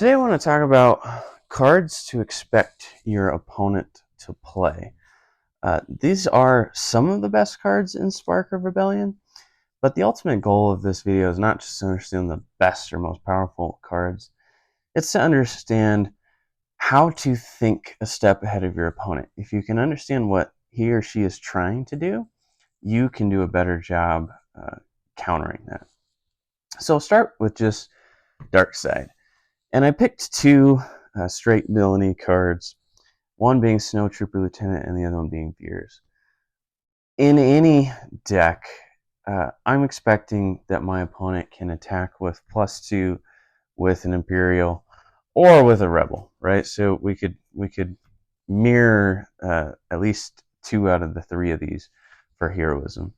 Today I want to talk about cards to expect your opponent to play. These are some of the best cards in Spark of Rebellion, but the ultimate goal of this video is not just to understand the best or most powerful cards, it's to understand how to think a step ahead of your opponent. If you can understand what he or she is trying to do, you can do a better job countering that. So I'll start with just Dark Side. And I picked two straight villainy cards, one being Snow Trooper Lieutenant and the other one being Veers. In any deck, I'm expecting that my opponent can attack with +2 with an Imperial or with a Rebel, right? So we could mirror at least 2 out of the 3 of these for Heroism.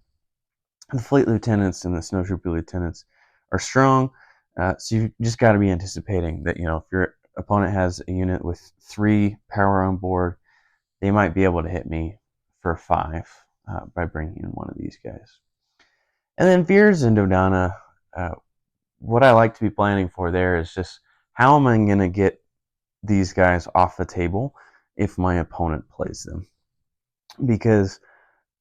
The Fleet Lieutenants and the Snow Trooper Lieutenants are strong, so you just got to be anticipating that, if your opponent has a unit with 3 power on board, they might be able to hit me for 5 by bringing in one of these guys. And then Veers and Dodonna, what I like to be planning for there is just how am I going to get these guys off the table if my opponent plays them? Because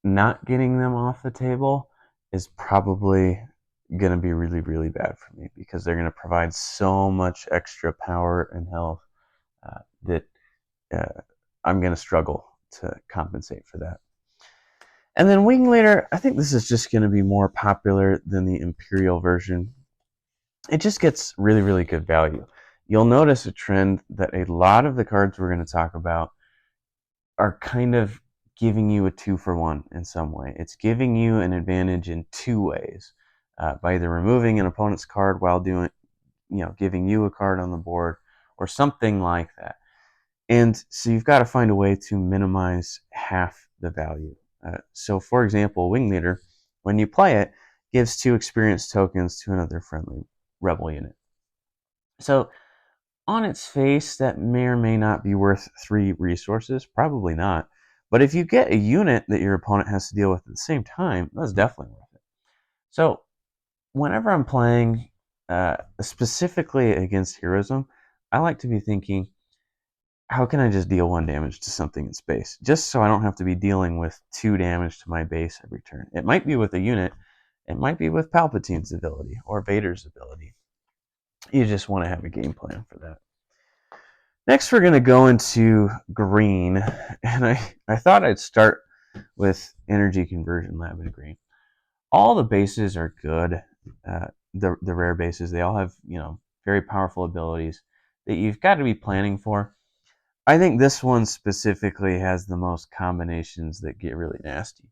not getting them off the table is probably going to be really, really bad for me because they're going to provide so much extra power and health that I'm going to struggle to compensate for that. And then Wing Leader, I think this is just going to be more popular than the Imperial version. It just gets really, really good value. You'll notice a trend that a lot of the cards we're going to talk about are kind of giving you a 2-for-1 in some way. It's giving you an advantage in 2 ways, by either removing an opponent's card while giving you a card on the board or something like that. And so you've got to find a way to minimize half the value. So for example, Wing Leader, when you play it, gives 2 experience tokens to another friendly rebel unit. So on its face, that may or may not be worth 3 resources. Probably not. But if you get a unit that your opponent has to deal with at the same time, that's definitely worth it. So whenever I'm playing, specifically against Heroism, I like to be thinking, how can I just deal 1 damage to something in space? Just so I don't have to be dealing with 2 damage to my base every turn. It might be with a unit. It might be with Palpatine's ability or Vader's ability. You just want to have a game plan for that. Next, we're going to go into green, and I thought I'd start with Energy Conversion Lab in green. All the bases are good, the rare bases. They all have, very powerful abilities that you've got to be planning for. I think this one specifically has the most combinations that get really nasty.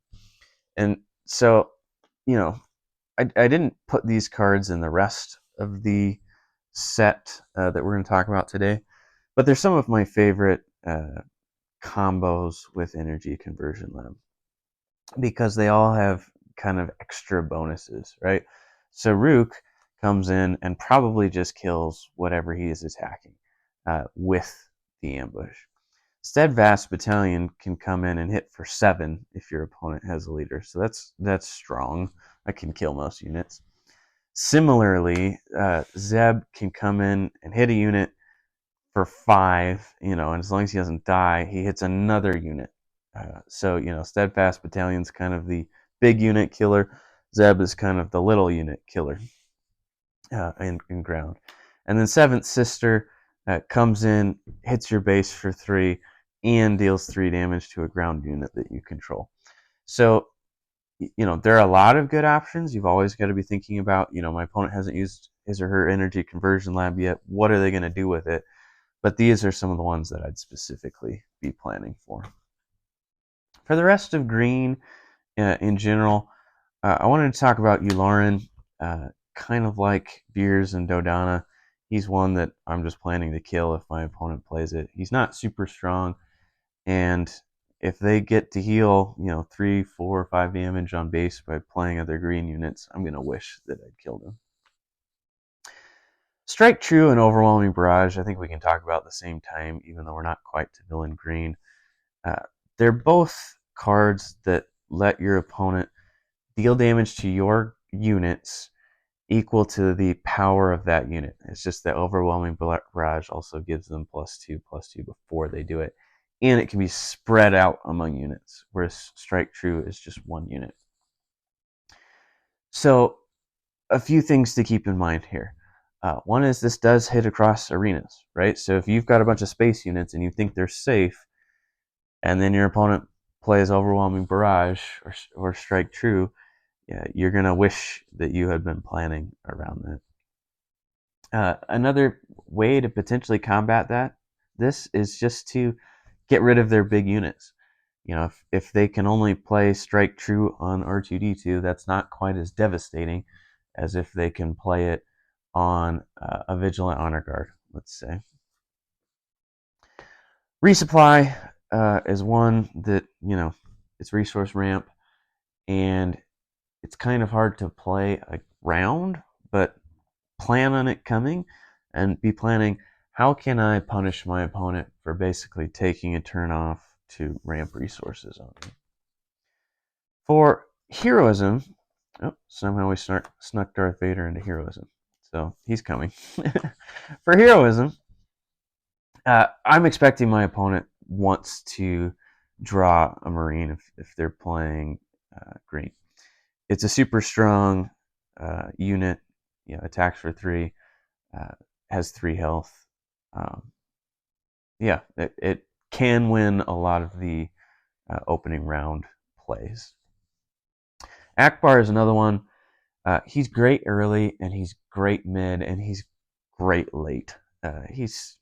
And so, I didn't put these cards in the rest of the set that we're going to talk about today. But they're some of my favorite combos with Energy Conversion Lab because they all have kind of extra bonuses, right? So Rook comes in and probably just kills whatever he is attacking with the ambush. Steadfast Battalion can come in and hit for 7 if your opponent has a leader, so that's strong. I can kill most units. Similarly, Zeb can come in and hit a unit for 5, and as long as he doesn't die, he hits another unit. So, Steadfast Battalion's kind of the big unit killer. Zeb is kind of the little unit killer in ground. And then Seventh Sister comes in, hits your base for 3, and deals 3 damage to a ground unit that you control. So, there are a lot of good options. You've always got to be thinking about, my opponent hasn't used his or her Energy Conversion Lab yet. What are they going to do with it? But these are some of the ones that I'd specifically be planning for. For the rest of green, in general, I wanted to talk about Uren, kind of like Veers and Dodonna. He's one that I'm just planning to kill if my opponent plays it. He's not super strong, and if they get to heal, 3, 4, 5 damage on base by playing other green units, I'm going to wish that I'd killed him. Strike True and Overwhelming Barrage, I think we can talk about at the same time, even though we're not quite to villain green. They're both cards that let your opponent deal damage to your units equal to the power of that unit. It's just that overwhelming barrage also gives them +2 before they do it. And it can be spread out among units, whereas strike true is just one unit. So a few things to keep in mind here. One is this does hit across arenas, right? So if you've got a bunch of space units and you think they're safe, and then your opponent plays overwhelming barrage or strike true, yeah, you're gonna wish that you had been planning around that. Another way to potentially combat this is just to get rid of their big units. If they can only play strike true on R2D2, that's not quite as devastating as if they can play it on a vigilant honor guard, let's say. Resupply is one that it's resource ramp, and it's kind of hard to play around, but plan on it coming and be planning, how can I punish my opponent for basically taking a turn off to ramp resources on me. For heroism, somehow we snuck Darth Vader into heroism, so he's coming. For heroism, I'm expecting my opponent wants to draw a Marine if they're playing green. It's a super strong unit, attacks for 3, has 3 health. It can win a lot of the opening round plays. Akbar is another one. He's great early, and he's great mid, and he's great late. He's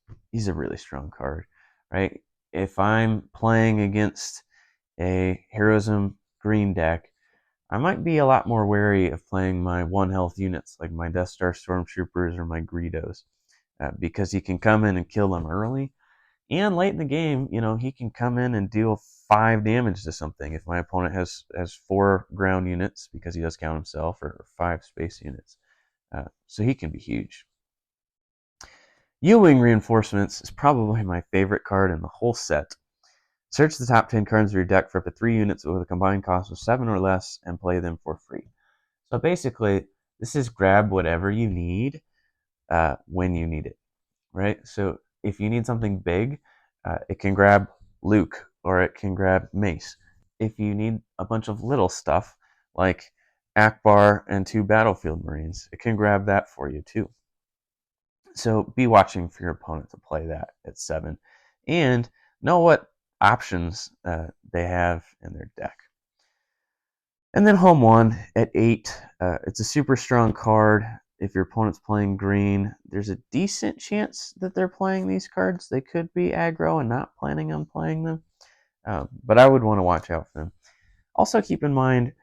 a really strong card, right? If I'm playing against a Heroism green deck, I might be a lot more wary of playing my 1 health units, like my Death Star Stormtroopers or my Greedos, because he can come in and kill them early. And late in the game, he can come in and deal 5 damage to something if my opponent has 4 ground units, because he does count himself, or 5 space units. So he can be huge. U-Wing Reinforcements is probably my favorite card in the whole set. Search the top 10 cards of your deck for up to 3 units with a combined cost of 7 or less and play them for free. So basically, this is grab whatever you need when you need it, right? So if you need something big, it can grab Luke, or it can grab Mace. If you need a bunch of little stuff like Akbar and 2 Battlefield Marines, it can grab that for you too. So be watching for your opponent to play that at 7, and know what options they have in their deck. And then Home 1 at 8. It's a super strong card. If your opponent's playing green, there's a decent chance that they're playing these cards. They could be aggro and not planning on playing them, but I would want to watch out for them. Also keep in mind,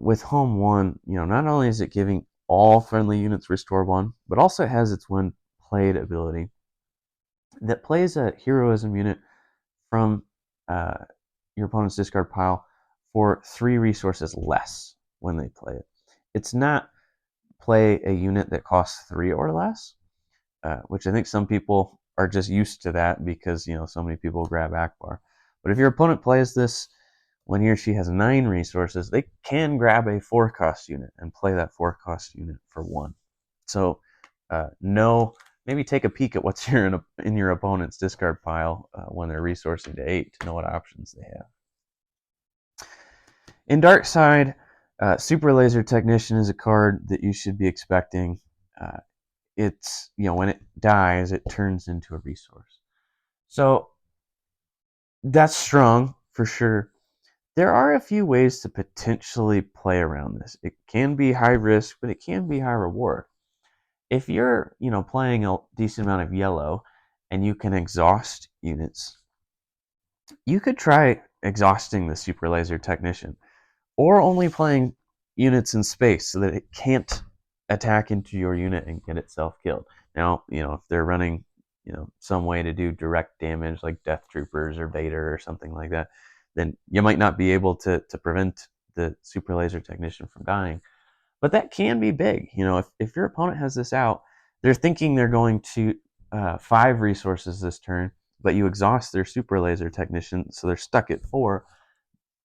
with Home 1, not only is it giving all friendly units Restore 1, but also it has its when played ability that plays a Heroism unit from your opponent's discard pile for 3 resources less when they play it. It's not play a unit that costs 3 or less, which I think some people are just used to that because so many people grab Akbar. But if your opponent plays this when he or she has 9 resources, they can grab a 4-cost unit and play that 4-cost unit for 1. So maybe take a peek at what's in your opponent's discard pile when they're resourcing to 8 to know what options they have. In Dark Side, Super Laser Technician is a card that you should be expecting. It's when it dies, it turns into a resource. So that's strong for sure. There are a few ways to potentially play around this. It can be high risk, but it can be high reward. If you're, playing a decent amount of yellow and you can exhaust units, you could try exhausting the Super Laser Technician, or only playing units in space so that it can't attack into your unit and get itself killed. Now, if they're running, some way to do direct damage like Death Troopers or Vader or something like that, then you might not be able to prevent the Super Laser Technician from dying. But that can be big. If your opponent has this out, they're thinking they're going to 5 resources this turn, but you exhaust their Super Laser Technician, so they're stuck at 4.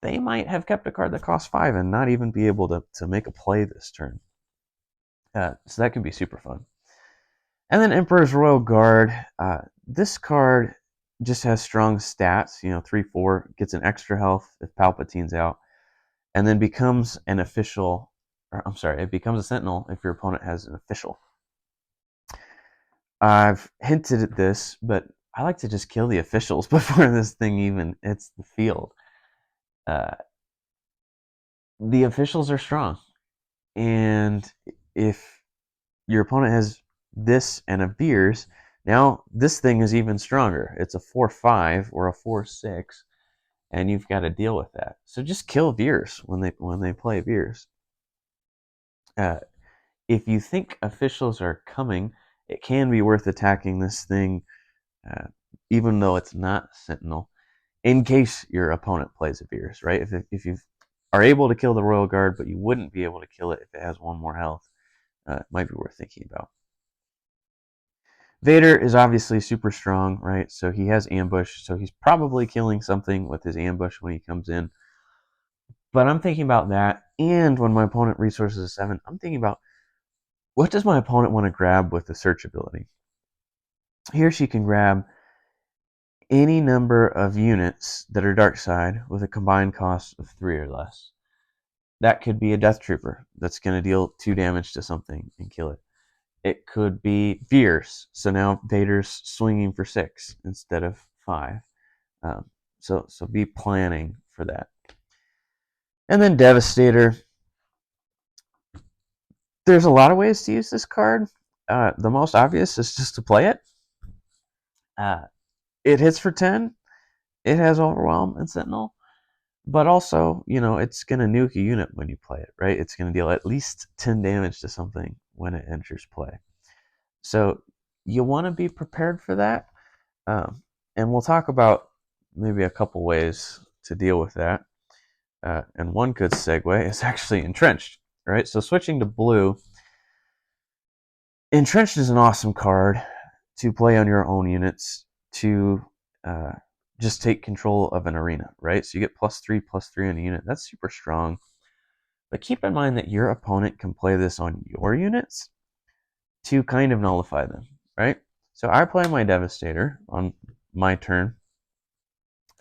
They might have kept a card that costs 5 and not even be able to make a play this turn. So that can be super fun. And then Emperor's Royal Guard. This card just has strong stats. 3/4, gets an extra health if Palpatine's out, and then becomes an official. Or, I'm sorry, it becomes a Sentinel if your opponent has an official. I've hinted at this, but I like to just kill the officials before this thing even hits the field. Uh, the officials are strong, and if your opponent has this and a Veers, now this thing is even stronger. It's a 4/5 or a 4/6, and you've got to deal with that. So just kill Veers when they play Veers. If you think officials are coming, it can be worth attacking this thing, uh, even though it's not Sentinel, in case your opponent plays a Veers, right? If you are able to kill the Royal Guard, but you wouldn't be able to kill it if it has one more health, it might be worth thinking about. Vader is obviously super strong, right? So he has ambush, so he's probably killing something with his ambush when he comes in. But I'm thinking about that, and when my opponent resources a 7, I'm thinking about what does my opponent want to grab with the search ability? He or she can grab any number of units that are dark side with a combined cost of 3 or less. That could be a Death Trooper that's going to deal 2 damage to something and kill it. It could be Veers, so now Vader's swinging for 6 instead of 5. So be planning for that. And then Devastator. There's a lot of ways to use this card. The most obvious is just to play it. It hits for 10. It has Overwhelm and Sentinel. But also, it's going to nuke a unit when you play it, right? It's going to deal at least 10 damage to something when it enters play. So you want to be prepared for that. And we'll talk about maybe a couple ways to deal with that. And one good segue is actually Entrenched, right? So switching to blue, Entrenched is an awesome card to play on your own units to just take control of an arena, right? So you get +3/+3 on a unit. That's super strong. But keep in mind that your opponent can play this on your units to kind of nullify them, right? So I play my Devastator on my turn.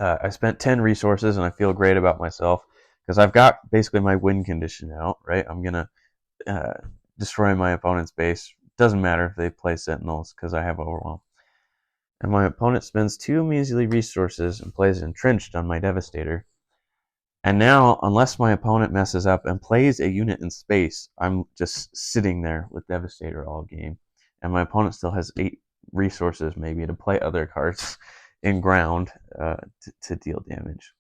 I spent 10 resources and I feel great about myself because I've got basically my win condition out, right? I'm going to destroy my opponent's base. Doesn't matter if they play Sentinels because I have Overwhelm. And my opponent spends 2 measly resources and plays Entrenched on my Devastator. And now, unless my opponent messes up and plays a unit in space, I'm just sitting there with Devastator all game. And my opponent still has 8 resources maybe to play other cards in ground to deal damage.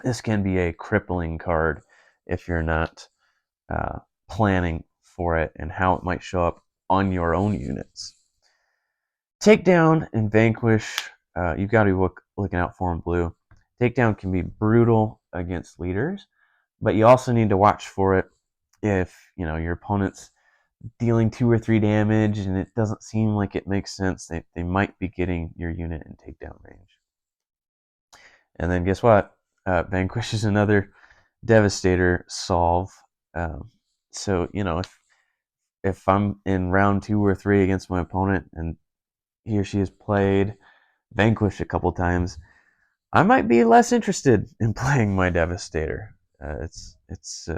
This can be a crippling card if you're not planning for it and how it might show up on your own units. Takedown and Vanquish, you've got to be looking out for in blue. Takedown can be brutal against leaders, but you also need to watch for it if your opponent's dealing 2 or 3 damage and it doesn't seem like it makes sense. They might be getting your unit in takedown range. And then guess what? Vanquish is another Devastator solve. So if I'm in round 2 or 3 against my opponent and he or she has played Vanquish a couple times, I might be less interested in playing my Devastator. It's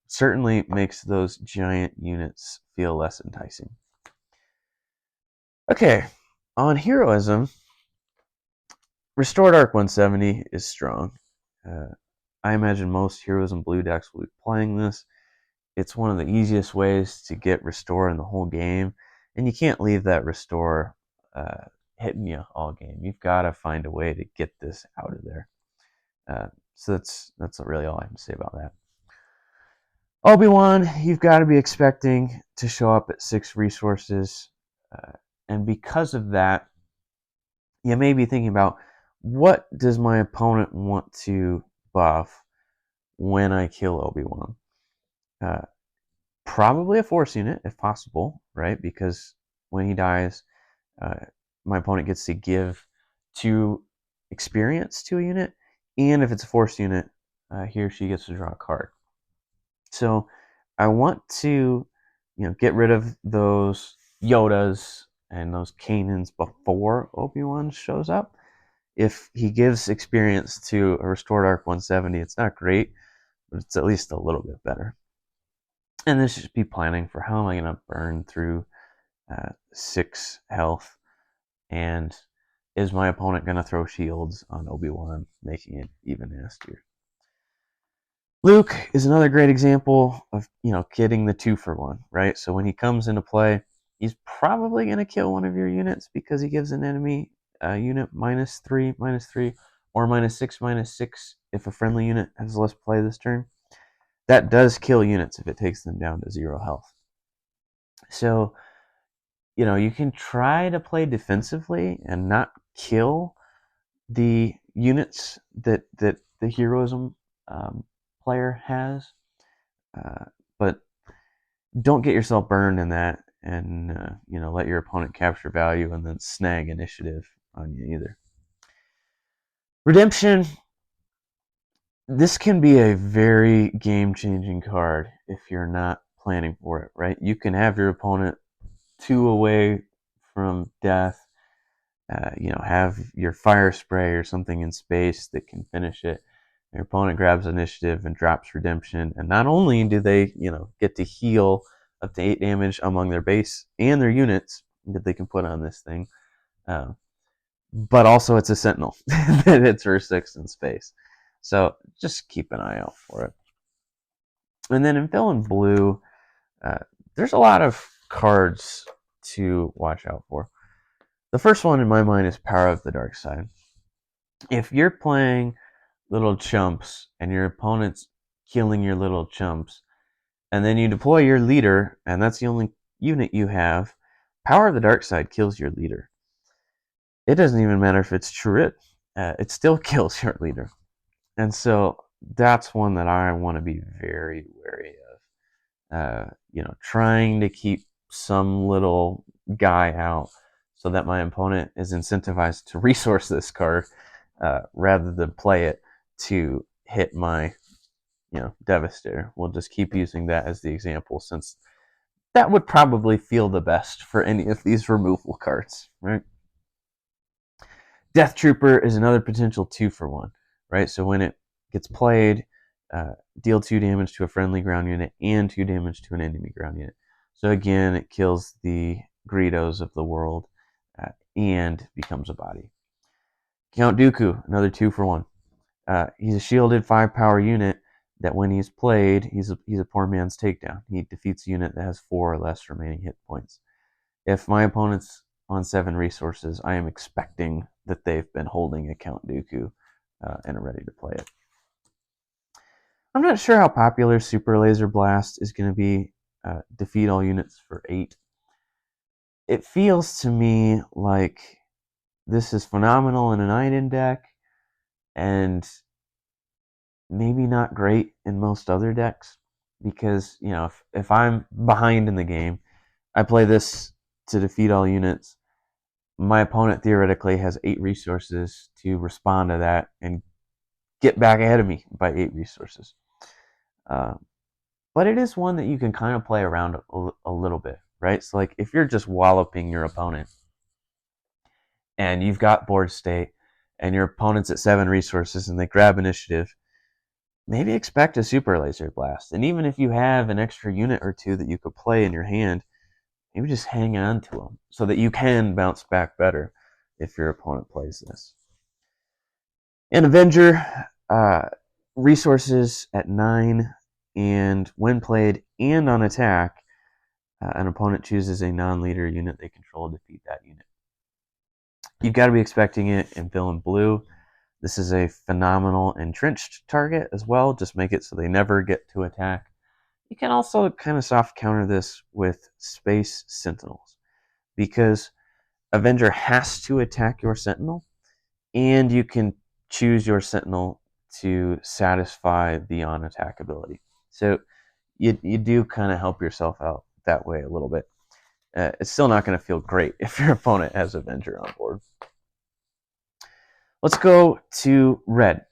certainly makes those giant units feel less enticing. Okay, on Heroism, Restored Arc 170 is strong. I imagine most Heroism blue decks will be playing this. It's one of the easiest ways to get Restore in the whole game, and you can't leave that Restore hitting you all game. You've got to find a way to get this out of there. So that's really all I have to say about that. Obi-Wan, you've got to be expecting to show up at 6 resources, and because of that, you may be thinking about what does my opponent want to buff when I kill Obi-Wan. Probably a Force unit if possible, right? Because when he dies, my opponent gets to give 2 experience to a unit, and if it's a Force unit, he or she gets to draw a card. So I want to get rid of those Yodas and those Kanans before Obi-Wan shows up. If he gives experience to a restored Arc 170, it's not great, but it's at least a little bit better. And then just be planning for how am I going to burn through 6 health, and is my opponent going to throw shields on Obi-Wan, making it even nastier. Luke is another great example of, getting the 2-for-1, right? So when he comes into play, he's probably going to kill one of your units because he gives an enemy unit -3, -3, or -6, -6 if a friendly unit has less play this turn. That does kill units if it takes them down to 0 health. So, you can try to play defensively and not kill the units that the heroism player has, but don't get yourself burned in that, and let your opponent capture value and then snag initiative on you either. Redemption. This can be a very game-changing card if you're not planning for it, right? You can have your opponent 2 away from death, have your fire spray or something in space that can finish it. Your opponent grabs initiative and drops redemption, and not only do they, get to heal up to 8 damage among their base and their units that they can put on this thing, but also it's a sentinel that hits for 6 in space. So just keep an eye out for it. And then in villain blue, there's a lot of cards to watch out for. The first one in my mind is Power of the Dark Side. If you're playing little chumps and your opponent's killing your little chumps, and then you deploy your leader, and that's the only unit you have, Power of the Dark Side kills your leader. It doesn't even matter if it's Chirrut, it still kills your leader. And so that's one that I want to be very wary of. Trying to keep some little guy out so that my opponent is incentivized to resource this card rather than play it to hit my Devastator. We'll just keep using that as the example, since that would probably feel the best for any of these removal cards, right? Death Trooper is another potential 2-for-1, right? So when it gets played, deal 2 damage to a friendly ground unit and 2 damage to an enemy ground unit. So again, it kills the Greedos of the world and becomes a body. Count Dooku, another 2-for-1. He's a shielded 5-power unit that when he's played, he's a poor man's takedown. He defeats a unit that has 4 or less remaining hit points. If my opponent's on 7 resources, I am expecting that they've been holding a Count Dooku and are ready to play it. I'm not sure how popular Super Laser Blast is going to be. Defeat all units for 8. It feels to me like this is phenomenal in an Iden deck, and maybe not great in most other decks, because if I'm behind in the game, I play this to defeat all units. My opponent theoretically has 8 resources to respond to that and get back ahead of me by 8 resources. But it is one that you can kind of play around a little bit, right? So like if you're just walloping your opponent and you've got board state and your opponent's at 7 resources and they grab initiative, maybe expect a Super Laser Blast. And even if you have an extra unit or 2 that you could play in your hand, maybe just hang on to them so that you can bounce back better if your opponent plays this. And Avenger, resources at 9, and when played and on attack, an opponent chooses a non-leader unit they control to defeat that unit. You've got to be expecting it in villain blue. This is a phenomenal entrenched target as well. Just make it so they never get to attack. You can also kind of soft counter this with Space Sentinels, because Avenger has to attack your Sentinel, and you can choose your Sentinel to satisfy the on-attack ability. So you do kind of help yourself out that way a little bit. It's still not going to feel great if your opponent has Avenger on board. Let's go to red.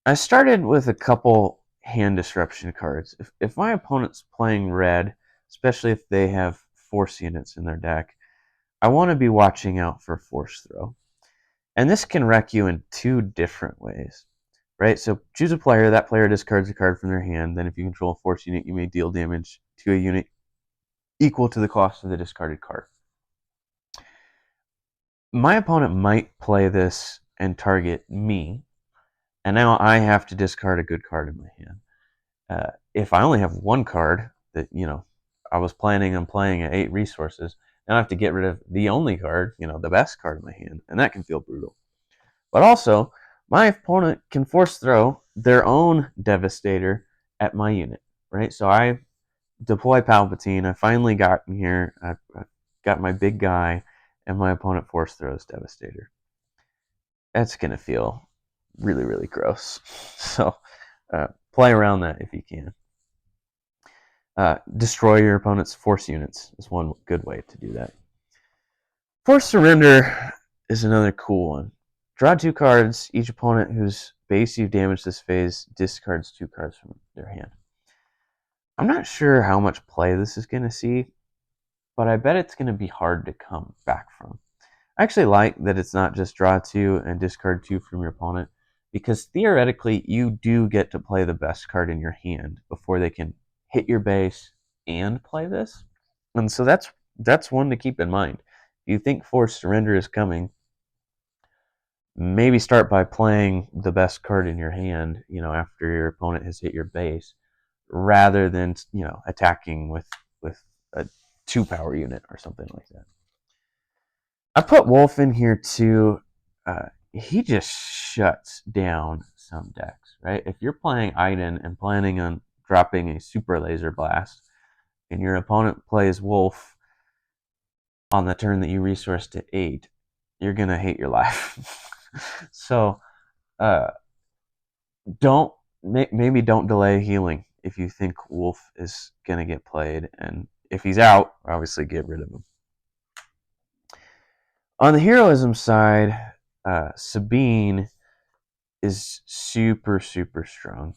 I started with a couple hand disruption cards. If my opponent's playing red, especially if they have force units in their deck, I want to be watching out for force throw. And this can wreck you in two different ways, right? So choose a player. That player discards a card from their hand. Then if you control a force unit, you may deal damage to a unit equal to the cost of the discarded card. My opponent might play this and target me, and now I have to discard a good card in my hand. If I only have one card that, I was planning on playing at 8 resources, then I have to get rid of the only card, the best card in my hand, and that can feel brutal. But also, my opponent can force throw their own Devastator at my unit, right? So I deploy Palpatine. I finally got in here. I got my big guy, and my opponent force throws Devastator. That's going to feel really, really gross. So play around that if you can. Destroy your opponent's force units is one good way to do that. Force Surrender is another cool one. Draw 2 cards. Each opponent whose base you've damaged this phase discards 2 cards from their hand. I'm not sure how much play this is going to see, but I bet it's going to be hard to come back from. I actually like that it's not just draw 2 and discard 2 from your opponent, because theoretically you do get to play the best card in your hand before they can hit your base and play this. And so that's one to keep in mind. If you think Forced Surrender is coming, maybe start by playing the best card in your hand, after your opponent has hit your base, rather than, attacking with a 2 power unit or something like that. I put Wolf in here too. He just shuts down some decks, right? If you're playing Iden and planning on dropping a super laser blast, and your opponent plays Wolf on the turn that you resource to 8, you're gonna hate your life. So, maybe don't delay healing if you think Wolf is gonna get played, and if he's out, obviously get rid of him. On the heroism side, Sabine is super, super strong.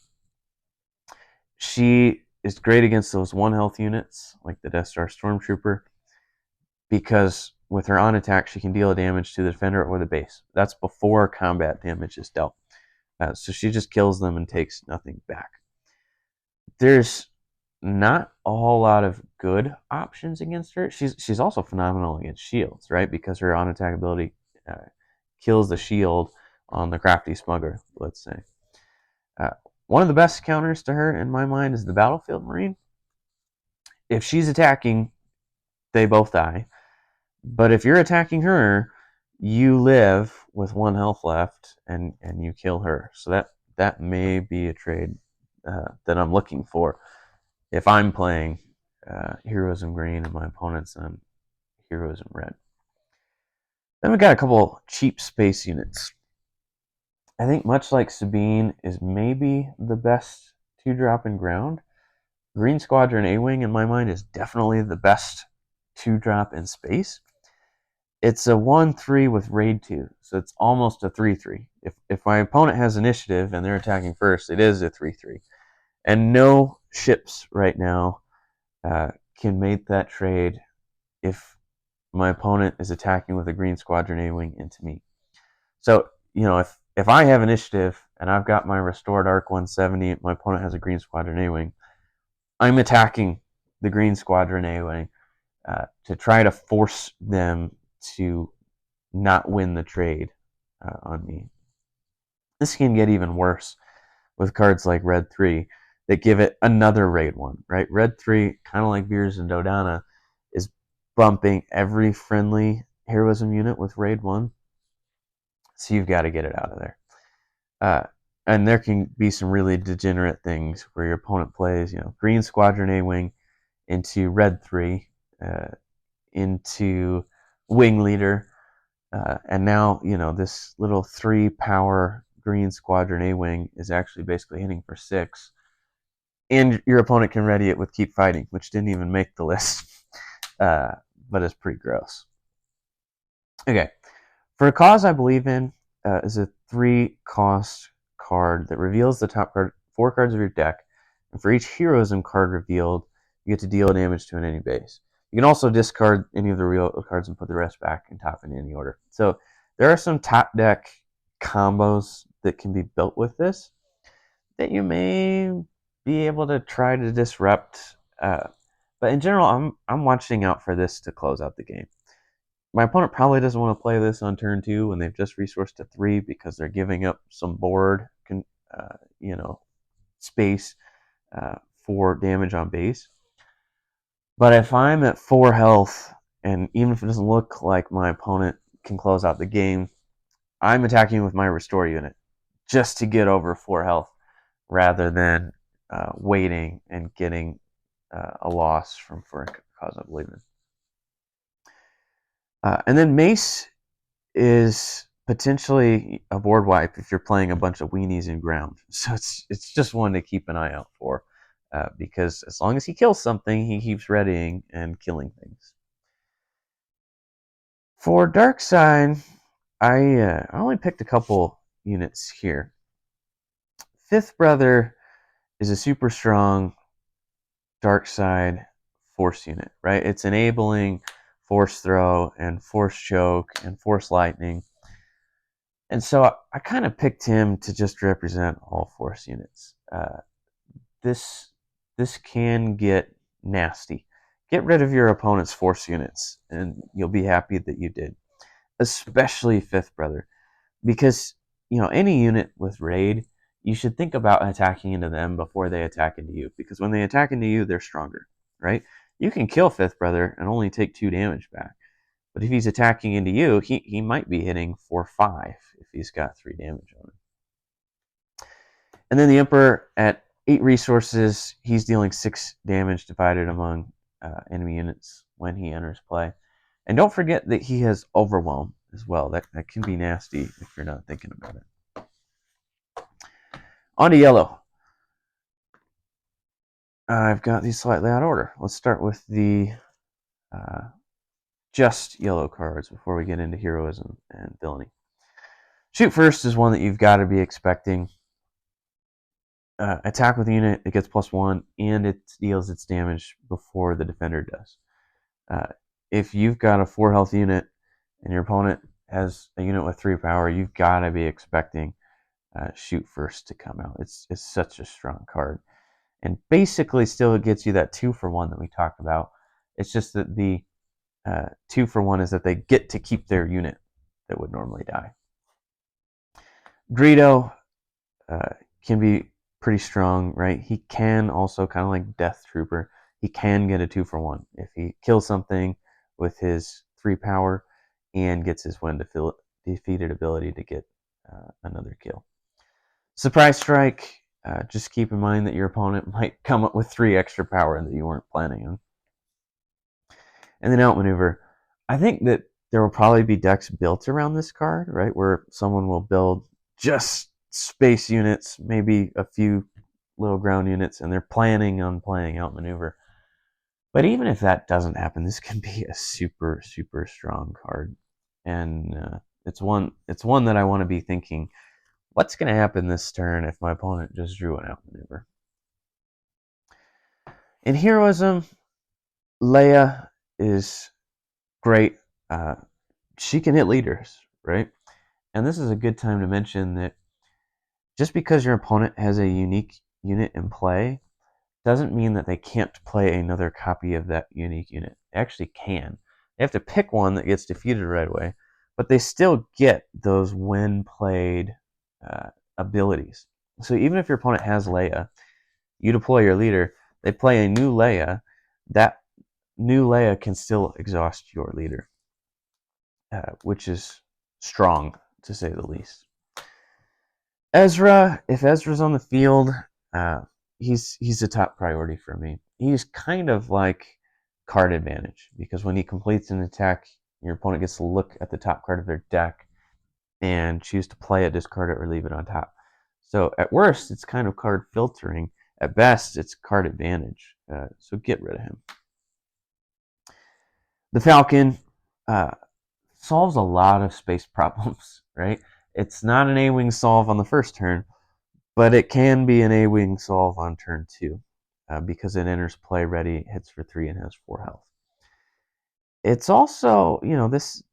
She is great against those 1 health units, like the Death Star Stormtrooper, because with her on attack, she can deal damage to the defender or the base. That's before combat damage is dealt. So she just kills them and takes nothing back. There's not a whole lot of good options against her. She's also phenomenal against shields, right? Because her on attack ability kills the shield on the crafty smuggler, let's say. One of the best counters to her, in my mind, is the Battlefield Marine. If she's attacking, they both die. But if you're attacking her, you live with 1 health left, and you kill her. So that may be a trade that I'm looking for if I'm playing Heroism Green and my opponent's on Heroism Red. Then we got a couple cheap space units. I think much like Sabine is maybe the best 2-drop in ground. Green Squadron A-Wing, in my mind, is definitely the best 2-drop in space. It's a 1-3 with Raid 2, so it's almost a 3-3. If my opponent has initiative and they're attacking first, it is a 3-3. And no ships right now can make that trade if my opponent is attacking with a Green Squadron A-Wing into me. So, if I have initiative and I've got my Restored Arc 170, my opponent has a Green Squadron A-Wing, I'm attacking the Green Squadron A-Wing to try to force them to not win the trade on me. This can get even worse with cards like Red 3 that give it another Raid 1, right? Red 3, kind of like Veers and Dodana, is bumping every friendly heroism unit with Raid 1. So you've got to get it out of there. And there can be some really degenerate things where your opponent plays, Green Squadron A-Wing into Red 3, into Wing Leader, and now, this little 3-power Green Squadron A-Wing is actually basically hitting for 6. And your opponent can ready it with Keep Fighting, which didn't even make the list, but it's pretty gross. Okay, for a cause I believe in is a 3-cost card that reveals the top 4 cards of your deck, and for each heroism card revealed, you get to deal damage to an enemy base. You can also discard any of the real cards and put the rest back in top in any order. So there are some top deck combos that can be built with this that you may be able to try to disrupt. But in general, I'm watching out for this to close out the game. My opponent probably doesn't want to play this on turn 2 when they've just resourced to 3 because they're giving up some board, space for damage on base. But if I'm at 4 health, and even if it doesn't look like my opponent can close out the game, I'm attacking with my restore unit just to get over 4 health rather than waiting and getting a loss for a cause of believing. And then Mace is potentially a board wipe if you're playing a bunch of weenies in ground. So it's just one to keep an eye out for, because as long as he kills something, he keeps readying and killing things. For Dark Side, I only picked a couple units here. Fifth Brother is a super strong Dark Side force unit, right? It's enabling force throw and force choke and force lightning. And so I kind of picked him to just represent all force units. This can get nasty. Get rid of your opponent's force units, and you'll be happy that you did. Especially Fifth Brother, because any unit with raid, you should think about attacking into them before they attack into you. Because when they attack into you, they're stronger, right? You can kill Fifth Brother and only take 2 damage back. But if he's attacking into you, he might be hitting for 5 if he's got 3 damage on him. And then the Emperor at 8 resources, he's dealing 6 damage divided among enemy units when he enters play. And don't forget that he has Overwhelm as well. That can be nasty if you're not thinking about it. On to yellow. I've got these slightly out of order. Let's start with the just yellow cards before we get into heroism and villainy. Shoot first is one that you've got to be expecting. Attack with a unit, it gets +1, and it deals its damage before the defender does. If you've got a 4 health unit and your opponent has a unit with 3 power, you've got to be expecting shoot first to come out. It's such a strong card. And basically still gets you that 2-for-1 that we talked about. It's just that the 2-for-1 is that they get to keep their unit that would normally die. Greedo can be pretty strong, right? He can also, kind of like Death Trooper, he can get a 2-for-1 if he kills something with his 3 power and gets his when defeated ability to get another kill. Surprise Strike, just keep in mind that your opponent might come up with 3 extra power that you weren't planning on. And then Outmaneuver. I think that there will probably be decks built around this card, right? Where someone will build just space units, maybe a few little ground units, and they're planning on playing Outmaneuver. But even if that doesn't happen, this can be a super, super strong card. And it's one that I want to be thinking, what's going to happen this turn if my opponent just drew an Outmaneuver? In Heroism, Leia is great. She can hit leaders, right? And this is a good time to mention that just because your opponent has a unique unit in play doesn't mean that they can't play another copy of that unique unit. They actually can. They have to pick one that gets defeated right away, but they still get those when played abilities. So even if your opponent has Leia, you deploy your leader, they play a new Leia, that new Leia can still exhaust your leader, which is strong, to say the least. Ezra, if Ezra's on the field, he's a top priority for me. He's kind of like card advantage, because when he completes an attack, your opponent gets to look at the top card of their deck and choose to play it, discard it, or leave it on top. So at worst, it's kind of card filtering. At best, it's card advantage. So get rid of him. The Falcon solves a lot of space problems, right? It's not an A-Wing solve on the first turn, but it can be an A-Wing solve on turn 2. because it enters play ready, hits for 3, and has 4 health. It's also, this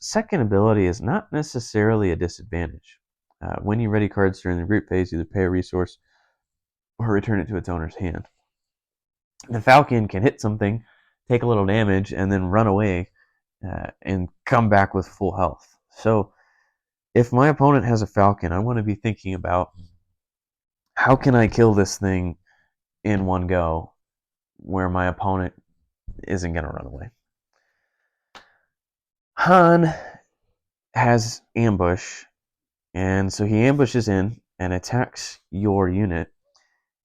second ability is not necessarily a disadvantage. When you ready cards during the group phase, either pay a resource or return it to its owner's hand. The Falcon can hit something, take a little damage, and then run away and come back with full health. So if my opponent has a Falcon, I want to be thinking about how can I kill this thing in one go where my opponent isn't going to run away. Han has ambush, and so he ambushes in and attacks your unit,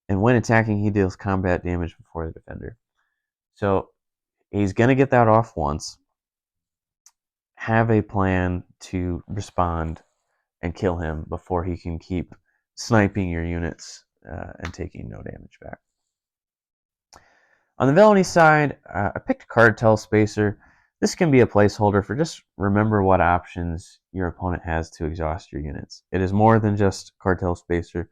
and when attacking, he deals combat damage before the defender. So he's going to get that off once. Have a plan to respond and kill him before he can keep sniping your units and taking no damage back. On the villainy side, I picked Cartel Spacer. This can be a placeholder for just remember what options your opponent has to exhaust your units. It is more than just Cartel Spacer,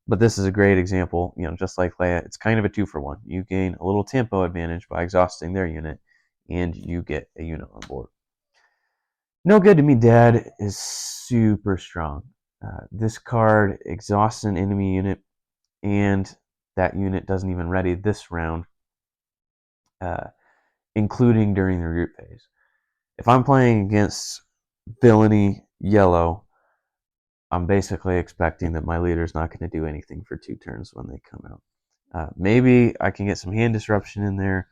but this is a great example. Just like Leia, it's kind of a 2-for-1. You gain a little tempo advantage by exhausting their unit, and you get a unit on board. No Good to Me Dad is super strong. This card exhausts an enemy unit, and that unit doesn't even ready this round, including during the group phase. If I'm playing against Villainy Yellow, I'm basically expecting that my leader's not going to do anything for 2 turns when they come out. Maybe I can get some hand disruption in there,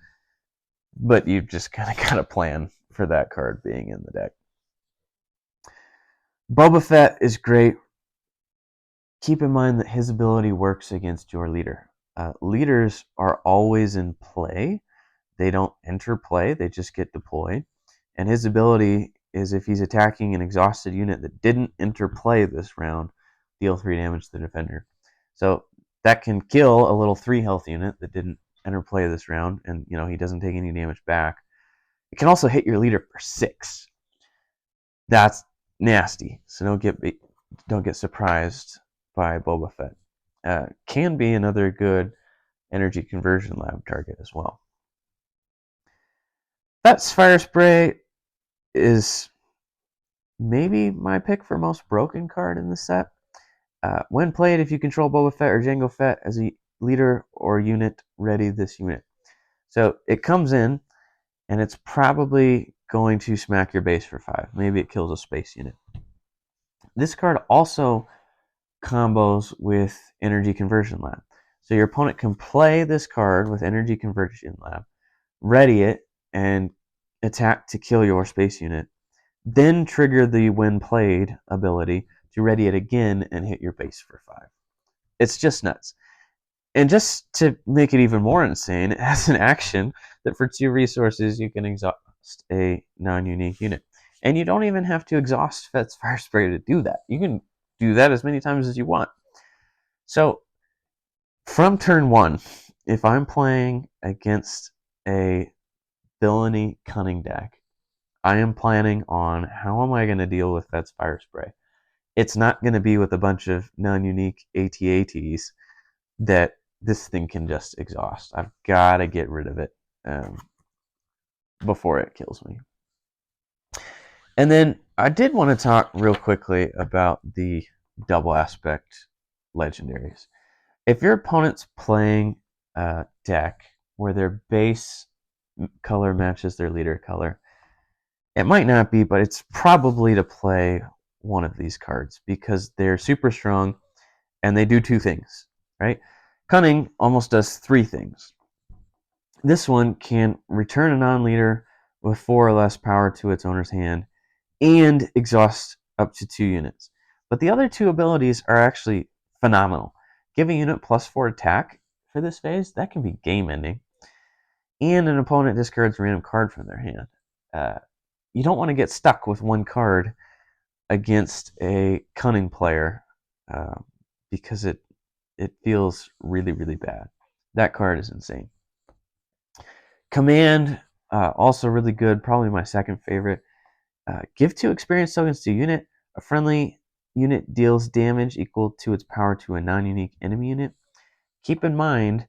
but you just kind of got to plan for that card being in the deck. Boba Fett is great. Keep in mind that his ability works against your leader. Leaders are always in play. They don't enter play, they just get deployed. And his ability is if he's attacking an exhausted unit that didn't enter play this round, deal 3 damage to the defender. So that can kill a little 3 health unit that didn't enter play this round, and he doesn't take any damage back. It can also hit your leader for 6. That's nasty. So don't get surprised by Boba Fett. Can be another good energy conversion lab target as well. Fett's Fire Spray is maybe my pick for most broken card in the set. When played, if you control Boba Fett or Jango Fett as a leader or unit, ready this unit. So it comes in, and it's probably going to smack your base for 5. Maybe it kills a space unit. This card also combos with Energy Conversion Lab. So your opponent can play this card with Energy Conversion Lab, ready it, and attack to kill your space unit. Then trigger the when played ability to ready it again and hit your base for 5. It's just nuts. And just to make it even more insane, it has an action that for 2 resources you can exhaust a non-unique unit. And you don't even have to exhaust Fett's Fire Spray to do that. You can do that as many times as you want. So from turn 1, if I'm playing against a villainy cunning deck, I am planning on how am I going to deal with Fett's Fire Spray. It's not going to be with a bunch of non-unique AT-ATs that this thing can just exhaust. I've got to get rid of it before it kills me. And then I did want to talk real quickly about the double aspect legendaries. If your opponent's playing a deck where their base color matches their leader color, it might not be, but it's probably to play one of these cards because they're super strong and they do 2 things, right? Cunning almost does 3 things. This one can return a non-leader with 4 or less power to its owner's hand and exhaust up to 2 units. But the other 2 abilities are actually phenomenal. Give a unit +4 attack for this phase, that can be game ending. And an opponent discards a random card from their hand. You don't want to get stuck with 1 card against a cunning player because it feels really, really bad. That card is insane. Command, also really good, probably my second favorite. Give 2 experience tokens to a unit. A friendly unit deals damage equal to its power to a non-unique enemy unit. Keep in mind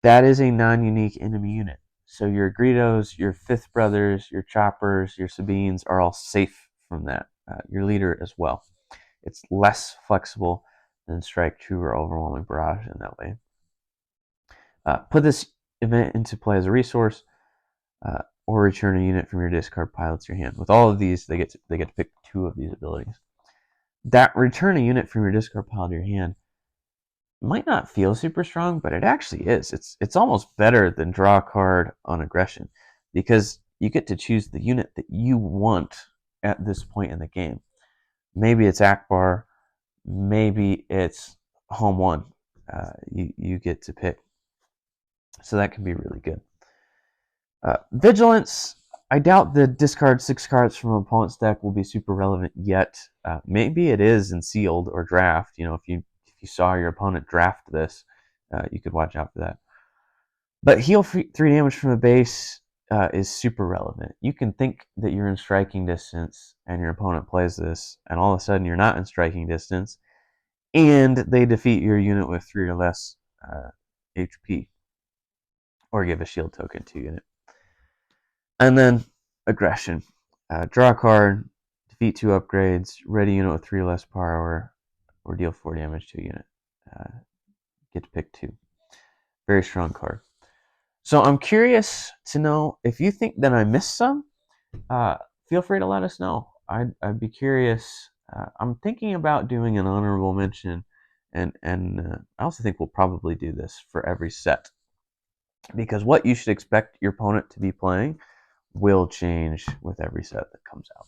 That is a non-unique enemy unit. So your Greedos, your Fifth Brothers, your Choppers, your Sabines are all safe from that. Your leader as well. It's less flexible than Strike True or Overwhelming Barrage in that way. Put this event into play as a resource, or return a unit from your discard pile to your hand. With all of these, they get to pick 2 of these abilities. That return a unit from your discard pile to your hand might not feel super strong, but it actually is. It's almost better than draw a card on aggression, because you get to choose the unit that you want at this point in the game. Maybe it's Akbar, maybe it's Home One. You get to pick, so that can be really good. Vigilance. I doubt the discard 6 cards from an opponent's deck will be super relevant yet. Maybe it is in sealed or draft. If you saw your opponent draft this, you could watch out for that. But heal 3 damage from a base is super relevant. You can think that you're in striking distance and your opponent plays this, and all of a sudden you're not in striking distance, and they defeat your unit with 3 or less HP, or give a shield token to unit. And then aggression. Draw a card, defeat 2 upgrades, ready unit with 3 or less power, or deal 4 damage to a unit. Get to pick 2. Very strong card. So I'm curious to know if you think that I missed some. Feel free to let us know. I'd be curious. I'm thinking about doing an honorable mention, and I also think we'll probably do this for every set, because what you should expect your opponent to be playing will change with every set that comes out.